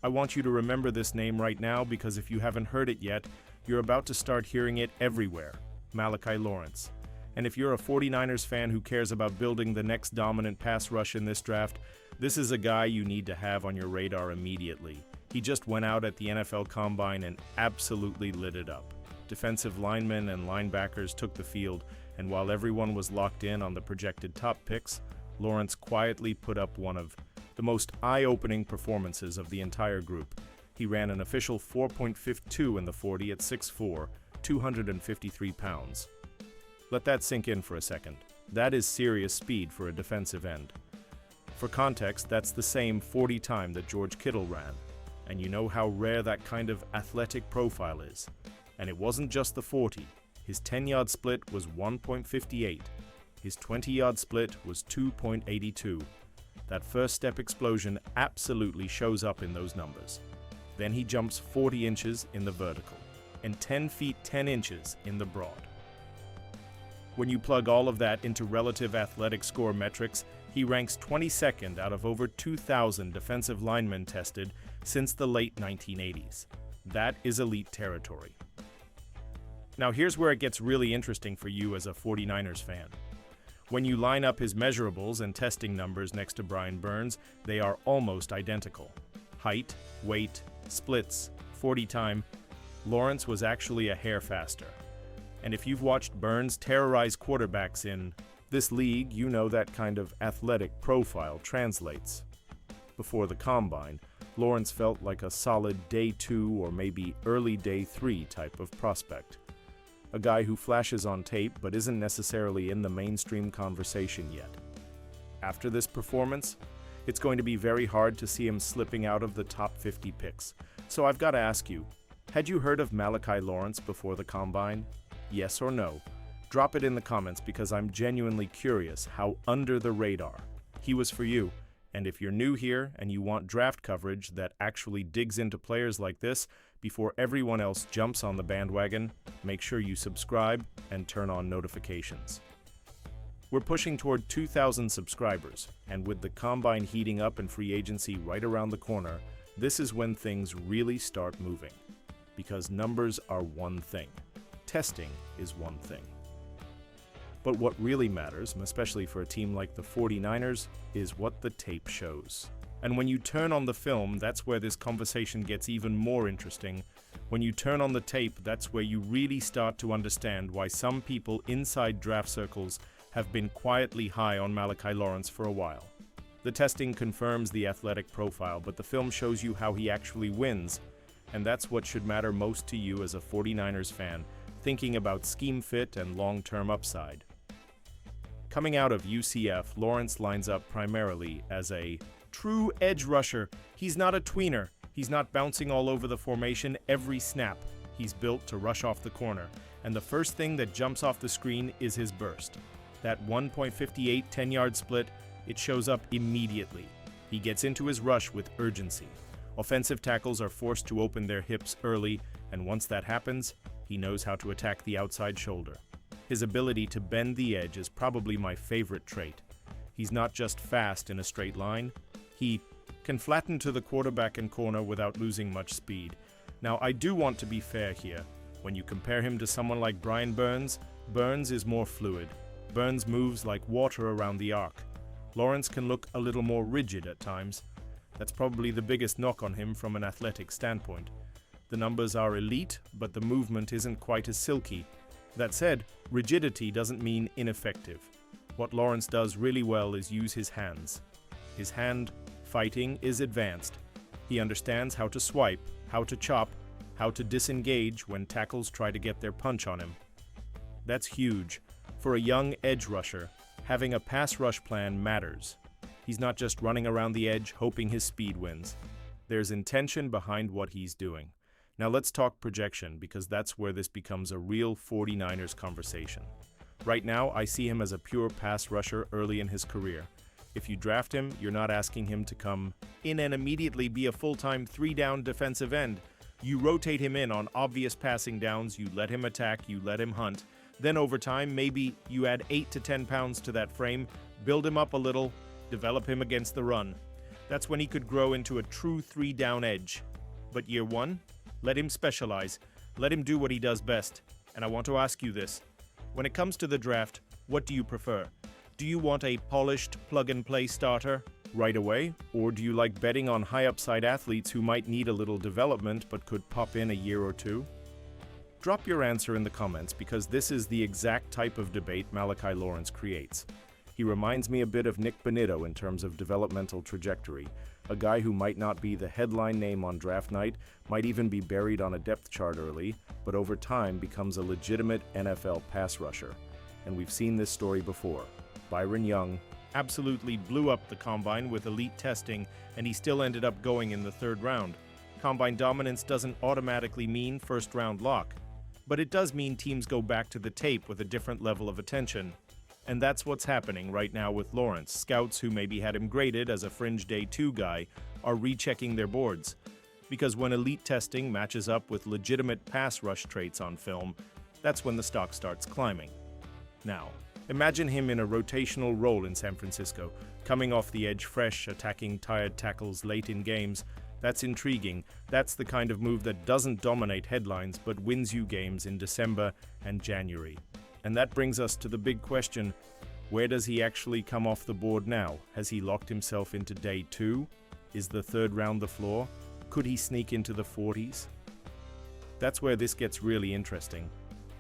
I want you to remember this name right now because if you haven't heard it yet, you're about to start hearing it everywhere. Malachi Lawrence. And if you're a 49ers fan who cares about building the next dominant pass rush in this draft, this is a guy you need to have on your radar immediately. He just went out at the NFL Combine and absolutely lit it up. Defensive linemen and linebackers took the field, and while everyone was locked in on the projected top picks, Lawrence quietly put up one of the most eye-opening performances of the entire group. He ran an official 4.52 in the 40 at 6'4", 253 pounds. Let that sink in for a second. That is serious speed for a defensive end. For context, that's the same 40 time that George Kittle ran, and you know how rare that kind of athletic profile is. And it wasn't just the 40. His 10-yard split was 1.58. His 20-yard split was 2.82. That first step explosion absolutely shows up in those numbers. Then he jumps 40 inches in the vertical, and 10 feet 10 inches in the broad. When you plug all of that into relative athletic score metrics, he ranks 22nd out of over 2,000 defensive linemen tested since the late 1980s. That is elite territory. Now here's where it gets really interesting for you as a 49ers fan. When you line up his measurables and testing numbers next to Brian Burns, they are almost identical. Height, weight, splits, 40 time, Lawrence was actually a hair faster. And if you've watched Burns terrorize quarterbacks in this league, you know that kind of athletic profile translates. Before the Combine, Lawrence felt like a solid day 2 or maybe early day 3 type of prospect. A guy who flashes on tape but isn't necessarily in the mainstream conversation yet. After this performance, it's going to be very hard to see him slipping out of the top 50 picks. So I've got to ask you, had you heard of Malachi Lawrence before the Combine? Yes or no? Drop it in the comments because I'm genuinely curious how under the radar he was for you. And if you're new here and you want draft coverage that actually digs into players like this before everyone else jumps on the bandwagon, make sure you subscribe and turn on notifications. We're pushing toward 2,000 subscribers, and with the Combine heating up and free agency right around the corner, this is when things really start moving. Because numbers are one thing. Testing is one thing. But what really matters, especially for a team like the 49ers, is what the tape shows. And when you turn on the film, that's where this conversation gets even more interesting. When you turn on the tape, that's where you really start to understand why some people inside draft circles have been quietly high on Malachi Lawrence for a while. The testing confirms the athletic profile, but the film shows you how he actually wins. And that's what should matter most to you as a 49ers fan, thinking about scheme fit and long-term upside. Coming out of UCF, Lawrence lines up primarily as a true edge rusher. He's not a tweener. He's not bouncing all over the formation every snap. He's built to rush off the corner, and the first thing that jumps off the screen is his burst. That 1.58 10-yard split, it shows up immediately. He gets into his rush with urgency. Offensive tackles are forced to open their hips early, and once that happens, he knows how to attack the outside shoulder. His ability to bend the edge is probably my favorite trait. He's not just fast in a straight line, he can flatten to the quarterback and corner without losing much speed. Now, I do want to be fair here. When you compare him to someone like Brian Burns, Burns is more fluid. Burns moves like water around the arc. Lawrence can look a little more rigid at times. That's probably the biggest knock on him from an athletic standpoint. The numbers are elite, but the movement isn't quite as silky. That said, rigidity doesn't mean ineffective. What Lawrence does really well is use his hands. His hand fighting is advanced. He understands how to swipe, how to chop, how to disengage when tackles try to get their punch on him. That's huge. For a young edge rusher, having a pass rush plan matters. He's not just running around the edge hoping his speed wins. There's intention behind what he's doing. Now let's talk projection, because that's where this becomes a real 49ers conversation. Right now, I see him as a pure pass rusher early in his career. If you draft him, you're not asking him to come in and immediately be a full-time 3-down defensive end. You rotate him in on obvious passing downs, you let him attack, you let him hunt. Then over time, maybe you add 8 to 10 pounds to that frame, build him up a little, develop him against the run. That's when he could grow into a true three-down edge. But year one? Let him specialize. Let him do what he does best. And I want to ask you this. When it comes to the draft, what do you prefer? Do you want a polished plug-and-play starter right away? Or do you like betting on high-upside athletes who might need a little development but could pop in a year or two? Drop your answer in the comments because this is the exact type of debate Malachi Lawrence creates. He reminds me a bit of Nick Bonito in terms of developmental trajectory, a guy who might not be the headline name on draft night, might even be buried on a depth chart early, but over time becomes a legitimate NFL pass rusher. And we've seen this story before. Byron Young absolutely blew up the combine with elite testing, and he still ended up going in the third round. Combine dominance doesn't automatically mean first-round lock, but it does mean teams go back to the tape with a different level of attention. And that's what's happening right now with Lawrence. Scouts who maybe had him graded as a fringe day 2 guy are rechecking their boards. Because when elite testing matches up with legitimate pass rush traits on film, that's when the stock starts climbing. Now, imagine him in a rotational role in San Francisco, coming off the edge fresh, attacking tired tackles late in games. That's intriguing. That's the kind of move that doesn't dominate headlines but wins you games in December and January. And that brings us to the big question, where does he actually come off the board now? Has he locked himself into day 2? Is the third round the floor? Could he sneak into the 40s? That's where this gets really interesting.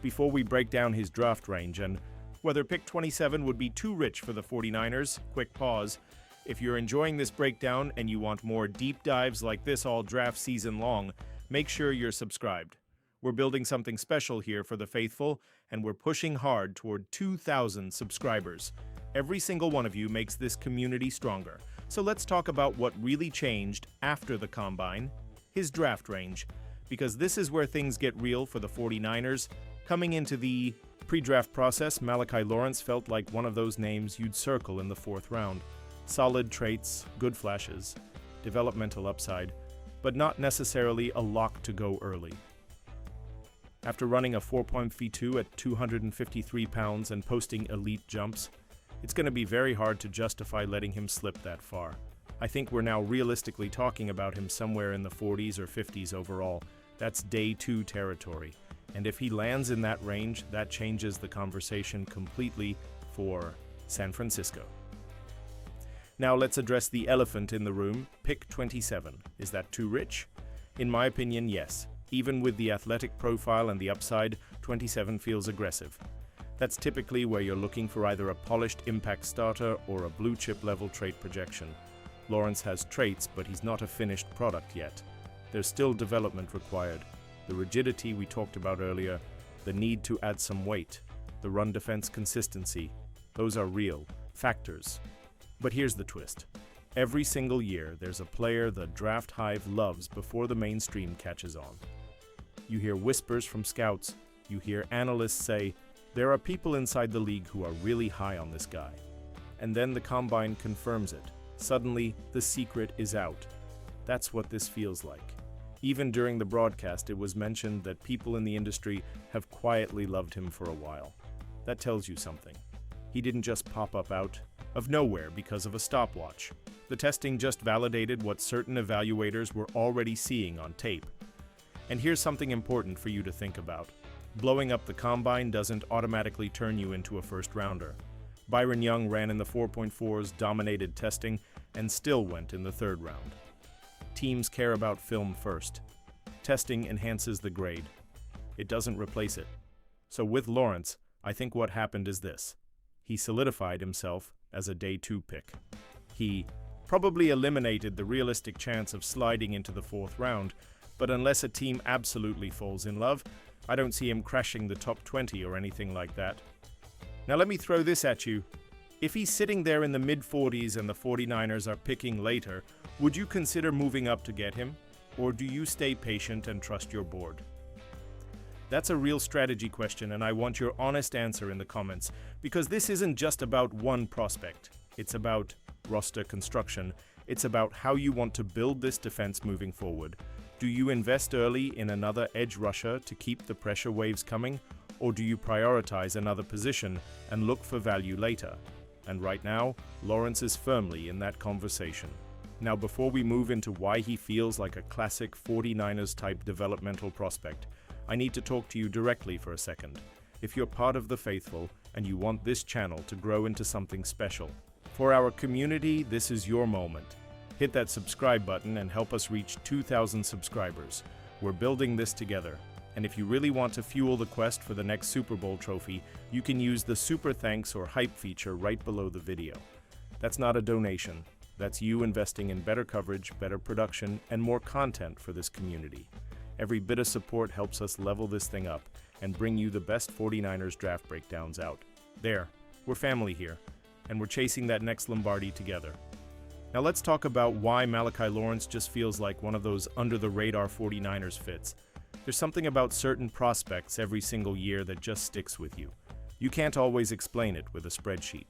Before we break down his draft range and whether pick 27 would be too rich for the 49ers, quick pause. If you're enjoying this breakdown and you want more deep dives like this all draft season long, make sure you're subscribed. We're building something special here for the faithful, and we're pushing hard toward 2,000 subscribers. Every single one of you makes this community stronger. So let's talk about what really changed after the combine, his draft range, because this is where things get real for the 49ers. Coming into the pre-draft process, Malachi Lawrence felt like one of those names you'd circle in the 4th round. Solid traits, good flashes, developmental upside, but not necessarily a lock to go early. After running a 4.32 at 253 pounds and posting elite jumps, it's going to be very hard to justify letting him slip that far. I think we're now realistically talking about him somewhere in the 40s or 50s overall. That's day 2 territory. And if he lands in that range, that changes the conversation completely for San Francisco. Now let's address the elephant in the room, pick 27. Is that too rich? In my opinion, yes. Even with the athletic profile and the upside, 27 feels aggressive. That's typically where you're looking for either a polished impact starter or a blue-chip level trait projection. Lawrence has traits, but he's not a finished product yet. There's still development required. The rigidity we talked about earlier, the need to add some weight, the run defense consistency, those are real factors. But here's the twist. Every single year, there's a player the draft hive loves before the mainstream catches on. You hear whispers from scouts. You hear analysts say, there are people inside the league who are really high on this guy. And then the combine confirms it. Suddenly, the secret is out. That's what this feels like. Even during the broadcast, it was mentioned that people in the industry have quietly loved him for a while. That tells you something. He didn't just pop up out of nowhere because of a stopwatch. The testing just validated what certain evaluators were already seeing on tape. And here's something important for you to think about. Blowing up the combine doesn't automatically turn you into a first-rounder. Byron Young ran in the 4.4s, dominated testing, and still went in the 3rd round. Teams care about film first. Testing enhances the grade. It doesn't replace it. So with Lawrence, I think what happened is this. He solidified himself as a day 2 pick. He probably eliminated the realistic chance of sliding into the 4th round, but unless a team absolutely falls in love, I don't see him crashing the top 20 or anything like that. Now let me throw this at you. If he's sitting there in the mid-40s and the 49ers are picking later, would you consider moving up to get him? Or do you stay patient and trust your board? That's a real strategy question, and I want your honest answer in the comments, because this isn't just about one prospect. It's about roster construction. It's about how you want to build this defense moving forward. Do you invest early in another edge rusher to keep the pressure waves coming, or do you prioritize another position and look for value later? And right now, Lawrence is firmly in that conversation. Now, before we move into why he feels like a classic 49ers type developmental prospect, I need to talk to you directly for a second. If you're part of the faithful and you want this channel to grow into something special, for our community, this is your moment. Hit that subscribe button and help us reach 2,000 subscribers. We're building this together. And if you really want to fuel the quest for the next Super Bowl trophy, you can use the Super Thanks or Hype feature right below the video. That's not a donation. That's you investing in better coverage, better production, and more content for this community. Every bit of support helps us level this thing up and bring you the best 49ers draft breakdowns out. There, we're family here, and we're chasing that next Lombardi together. Now let's talk about why Malachi Lawrence just feels like one of those under-the-radar 49ers fits. There's something about certain prospects every single year that just sticks with you. You can't always explain it with a spreadsheet.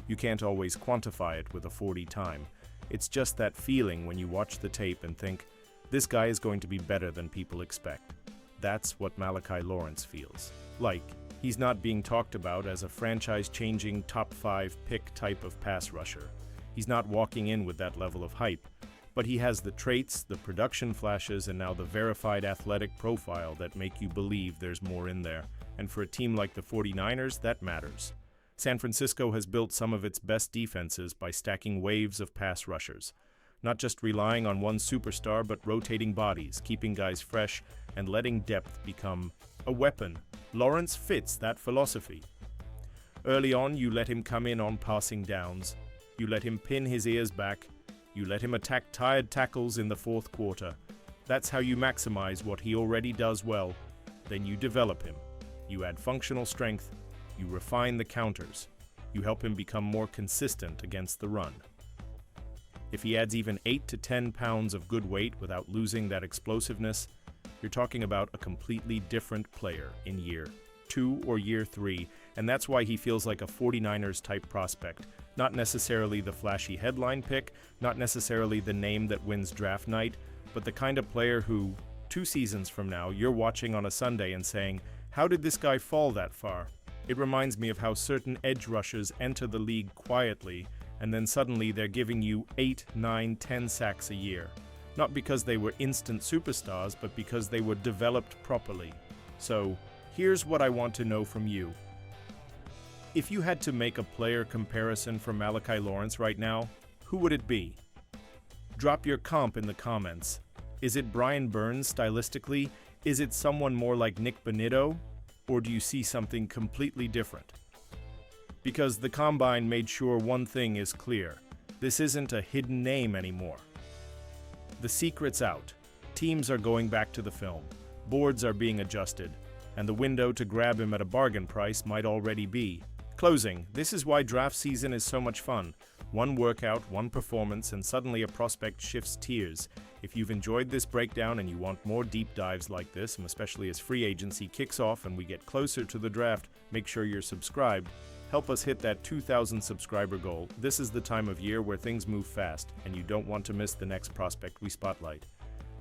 You can't always quantify it with a 40 time. It's just that feeling when you watch the tape and think, this guy is going to be better than people expect. That's what Malachi Lawrence feels. Like, he's not being talked about as a franchise-changing top 5 pick type of pass rusher. He's not walking in with that level of hype. But he has the traits, the production flashes, and now the verified athletic profile that make you believe there's more in there. And for a team like the 49ers, that matters. San Francisco has built some of its best defenses by stacking waves of pass rushers. Not just relying on one superstar, but rotating bodies, keeping guys fresh, and letting depth become a weapon. Lawrence fits that philosophy. Early on, you let him come in on passing downs. You let him pin his ears back. You let him attack tired tackles in the fourth quarter. That's how you maximize what he already does well. Then you develop him. You add functional strength. You refine the counters. You help him become more consistent against the run. If he adds even 8 to 10 pounds of good weight without losing that explosiveness, you're talking about a completely different player in year 2 or year 3, and that's why he feels like a 49ers type prospect. Not necessarily the flashy headline pick, not necessarily the name that wins draft night, but the kind of player who, 2 seasons from now, you're watching on a Sunday and saying, how did this guy fall that far? It reminds me of how certain edge rushers enter the league quietly, and then suddenly they're giving you 8, 9, 10 sacks a year. Not because they were instant superstars, but because they were developed properly. So, here's what I want to know from you. If you had to make a player comparison for Malachi Lawrence right now, who would it be? Drop your comp in the comments. Is it Brian Burns stylistically? Is it someone more like Nick Bonitto? Or do you see something completely different? Because the Combine made sure one thing is clear. This isn't a hidden name anymore. The secret's out. Teams are going back to the film. Boards are being adjusted. And the window to grab him at a bargain price might already be. Closing, this is why draft season is so much fun. One workout, one performance, and suddenly a prospect shifts tiers. If you've enjoyed this breakdown and you want more deep dives like this, and especially as free agency kicks off and we get closer to the draft, make sure you're subscribed. Help us hit that 2,000 subscriber goal. This is the time of year where things move fast, and you don't want to miss the next prospect we spotlight.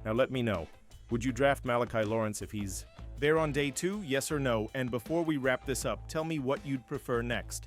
Now let me know, would you draft Malachi Lawrence if he's there on day 2, yes or no? And before we wrap this up, tell me what you'd prefer next.